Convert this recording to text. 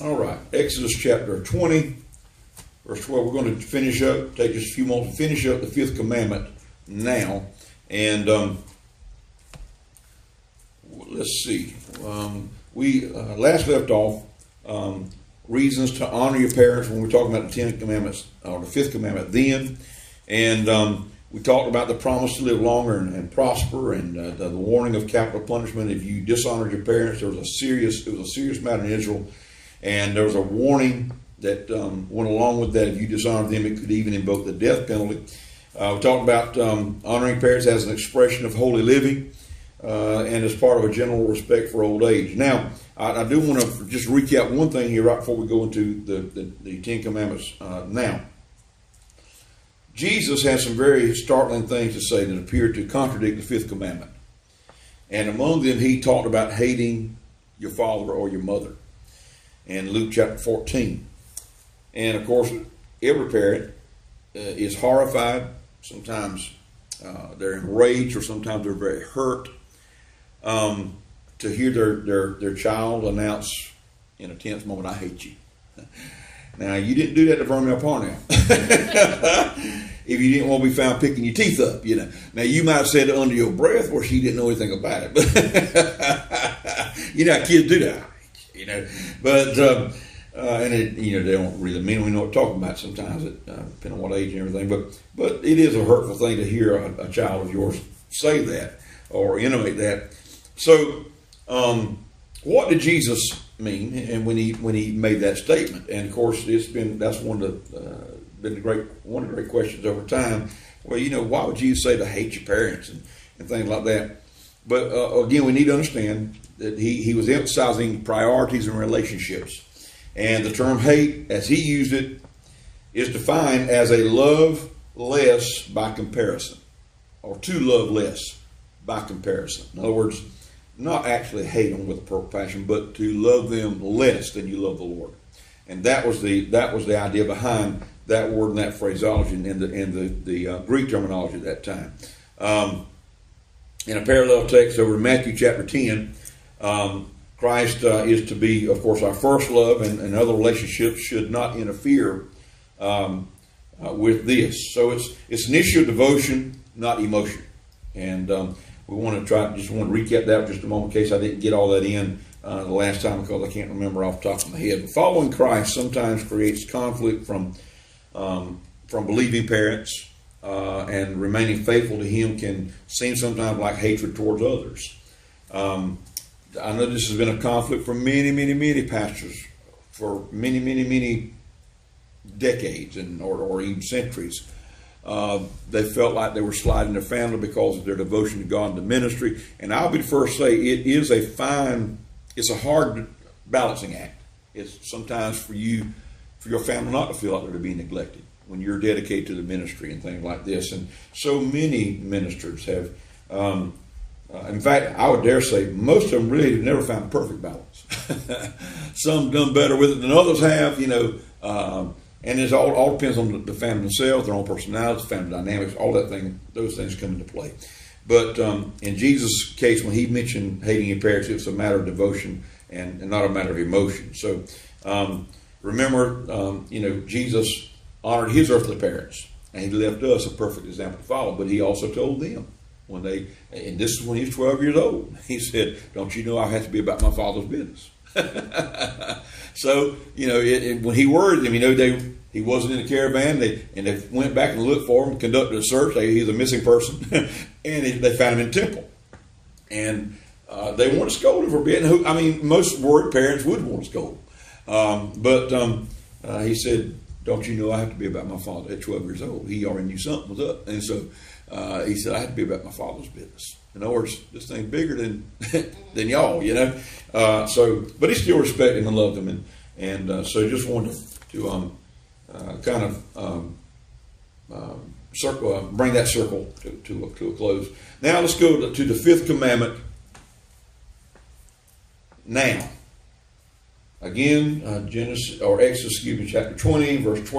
All right, Exodus chapter 20, verse 12. We're going to finish up, take just a few moments to finish up the fifth commandment now. And let's see. We last left off reasons to honor your parents when we're talking about the 10 commandments, or the fifth commandment then. And we talked about the promise to live longer and prosper, and the warning of capital punishment if you dishonored your parents. It was a serious matter in Israel. And there was a warning that went along with that. If you dishonored them, it could even invoke the death penalty. We talked about honoring parents as an expression of holy living and as part of a general respect for old age. Now, I do want to just recap one thing here right before we go into the 10 Commandments now. Jesus has some very startling things to say that appear to contradict the fifth commandment. And among them, he talked about hating your father or your mother in Luke chapter 14. And of course, every parent is horrified. Sometimes they're enraged, or sometimes they're very hurt to hear their child announce in a tense moment, "I hate you." Now, you didn't do that to Vermeil Parnell. If you didn't want to be found picking your teeth up, you know. Now, you might have said it under your breath, or she didn't know anything about it. But you know, kids do that, you know. But and it, you know, they don't really mean we know what we're talking about sometimes, depending on what age and everything. But it is a hurtful thing to hear a child of yours say that or intimate that. So, what did Jesus mean, and when he made that statement? And of course, that's one of the great questions over time. Well, you know, why would Jesus say to hate your parents and things like that? But again, we need to understand that he was emphasizing priorities and relationships. And the term hate, as he used it, is defined as a love less by comparison, or to love less by comparison. In other words, not actually hate them with a perfect passion, but to love them less than you love the Lord. And that was the idea behind that word and that phraseology in the Greek terminology at that time. In a parallel text over in Matthew chapter 10, Christ is to be, of course, our first love, and other relationships should not interfere with this. So it's an issue of devotion, not emotion. And we want to recap that for just a moment in case I didn't get all that in the last time, because I can't remember off the top of my head. But following Christ sometimes creates conflict from believing parents, and remaining faithful to Him can seem sometimes like hatred towards others. I know this has been a conflict for many, many, many pastors for many, many, many decades or even centuries. They felt like they were sliding their family because of their devotion to God and the ministry. And I'll be the first to say it's a hard balancing act. It's sometimes for your family not to feel like they're being neglected when you're dedicated to the ministry and things like this. And so many ministers have, in fact, I would dare say most of them really have never found a perfect balance. Some done better with it than others have, you know. And it all depends on the family themselves, their own personalities, family dynamics, all that thing. Those things come into play. But in Jesus' case, when he mentioned hating your parents, it's a matter of devotion and not a matter of emotion. So remember, you know, Jesus honored his earthly parents, and he left us a perfect example to follow. But he also told them and this is when he was 12 years old. He said, "Don't you know I have to be about my Father's business?" So, you know, when he worried them, you know, he wasn't in a caravan. They went back and looked for him, conducted a search. He's a missing person, and they found him in the temple. And they wanted to scold him for being. I mean, most worried parents would want to scold him. But he said, "Don't you know I have to be about my Father?" At 12 years old, he already knew something was up, and so he said, "I have to be about my Father's business." In other words, this thing's bigger than y'all, you know. But he still respected them and loved them, and so just wanted to kind of bring that circle to a close. Now let's go to the fifth commandment. Now, again, Exodus, chapter 20, verse 12.